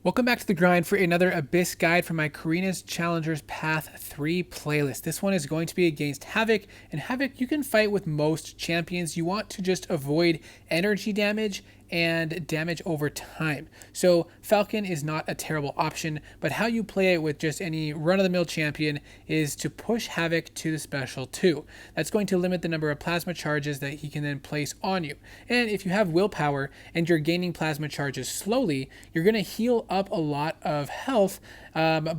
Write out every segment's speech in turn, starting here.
Welcome back to the grind for another Abyss guide from my Carina's Challengers Path 3 playlist. This one is going to be against Havok, and Havok you can fight with most champions. You want to just avoid energy damage and damage over time. So Falcon is not a terrible option, but how you play it with just any run-of-the-mill champion is to push Havok to the special 2. That's going to limit the number of plasma charges that he can then place on you. And if you have willpower and you're gaining plasma charges slowly, you're going to heal up a lot of health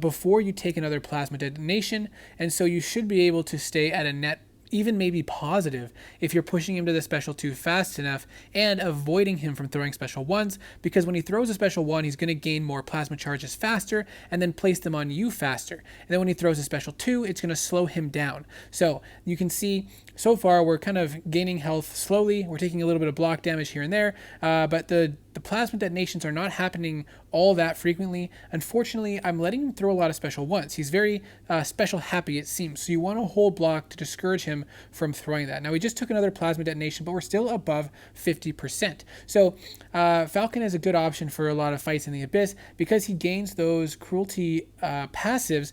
before you take another plasma detonation, and so you should be able to stay at a net even maybe positive if you're pushing him to the special 2 fast enough and avoiding him from throwing special 1s, because when he throws a special 1 he's going to gain more plasma charges faster and then place them on you faster, and then when he throws a special 2 it's going to slow him down. So you can see so far we're kind of gaining health slowly. We're taking a little bit of block damage here and there, but the plasma detonations are not happening all that frequently. Unfortunately, I'm letting him throw a lot of special 1s. He's very special happy, it seems, so you want to hold block to discourage him from throwing that. Now, we just took another plasma detonation, but we're still above 50%. So Falcon is a good option for a lot of fights in the Abyss because he gains those cruelty passives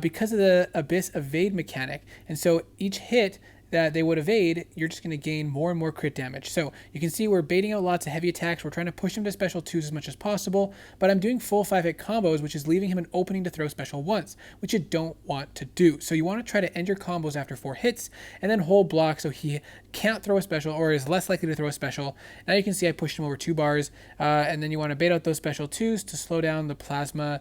because of the Abyss evade mechanic. And so each hit that they would evade, you're just going to gain more and more crit damage. So you can see we're baiting out lots of heavy attacks. We're trying to push him to special 2s as much as possible, but I'm doing full 5-hit combos, which is leaving him an opening to throw special 1s, which you don't want to do. So you want to try to end your combos after 4 hits and then hold block so he can't throw a special or is less likely to throw a special. Now you can see I pushed him over 2 bars, and then you want to bait out those special 2s to slow down the plasma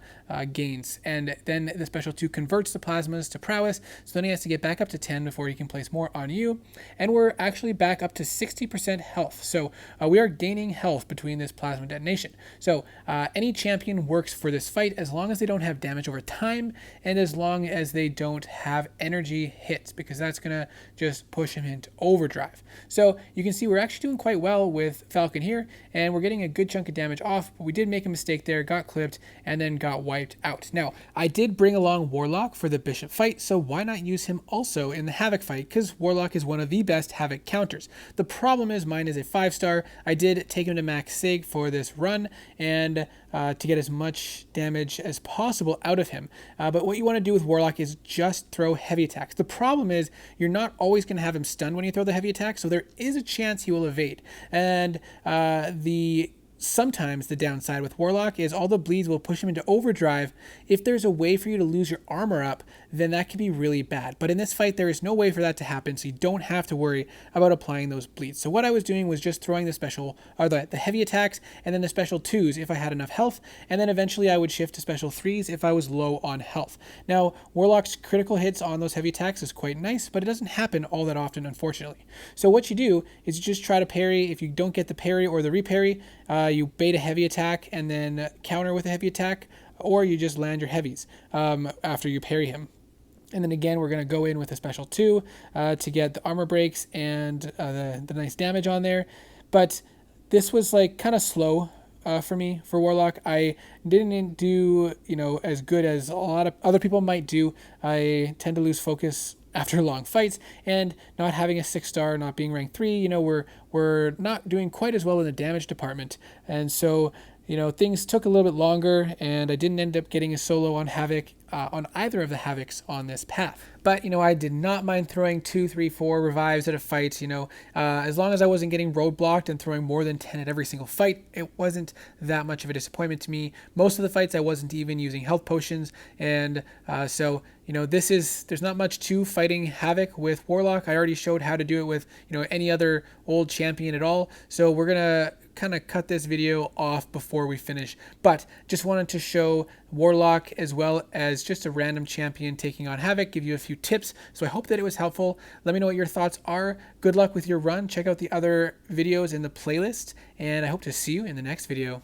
gains. And then the special 2 converts the plasmas to prowess, so then he has to get back up to 10 before he can place more on you. And we're actually back up to 60% health. So we are gaining health between this plasma detonation. So any champion works for this fight as long as they don't have damage over time and as long as they don't have energy hits, because that's going to just push him into overdrive. So you can see we're actually doing quite well with Falcon here, and we're getting a good chunk of damage off, but we did make a mistake there, got clipped, and then got wiped out. Now, I did bring along Warlock for the Bishop fight, so why not use him also in the Havok fight, because Warlock is one of the best Havok counters. The problem is mine is a 5-star. I did take him to max sig for this run and to get as much damage as possible out of him. But what you want to do with Warlock is just throw heavy attacks. The problem is you're not always going to have him stunned when you throw the heavy attack, so there is a chance he will evade. And sometimes the downside with Warlock is all the bleeds will push him into overdrive. If there's a way for you to lose your armor up, then that can be really bad. But in this fight, there is no way for that to happen, so you don't have to worry about applying those bleeds. So what I was doing was just throwing the special, or the heavy attacks, and then the special 2s if I had enough health, and then eventually I would shift to special 3s if I was low on health. Now, Warlock's critical hits on those heavy attacks is quite nice, but it doesn't happen all that often, unfortunately. So what you do is you just try to parry. If you don't get the parry or the reparry, you bait a heavy attack and then counter with a heavy attack, or you just land your heavies after you parry him. And then again, we're going to go in with a special 2 to get the armor breaks and the nice damage on there. But this was like kind of slow for me for Warlock. I didn't do as good as a lot of other people might do. I tend to lose focus after long fights, and not having a 6-star, not being ranked 3, we're not doing quite as well in the damage department. And so things took a little bit longer, and I didn't end up getting a solo on Havok, on either of the Havoks on this path. But, I did not mind throwing 2, 3, 4 revives at a fight, as long as I wasn't getting roadblocked and throwing more than 10 at every single fight, it wasn't that much of a disappointment to me. Most of the fights I wasn't even using health potions, and so, there's not much to fighting Havok with Warlock. I already showed how to do it with, any other old champion at all, so we're gonna kind of cut this video off before we finish, but just wanted to show Warlock as well as just a random champion taking on Havok, give you a few tips. So I hope that it was helpful. Let me know what your thoughts are. Good luck with your run. Check out the other videos in the playlist, and I hope to see you in the next video.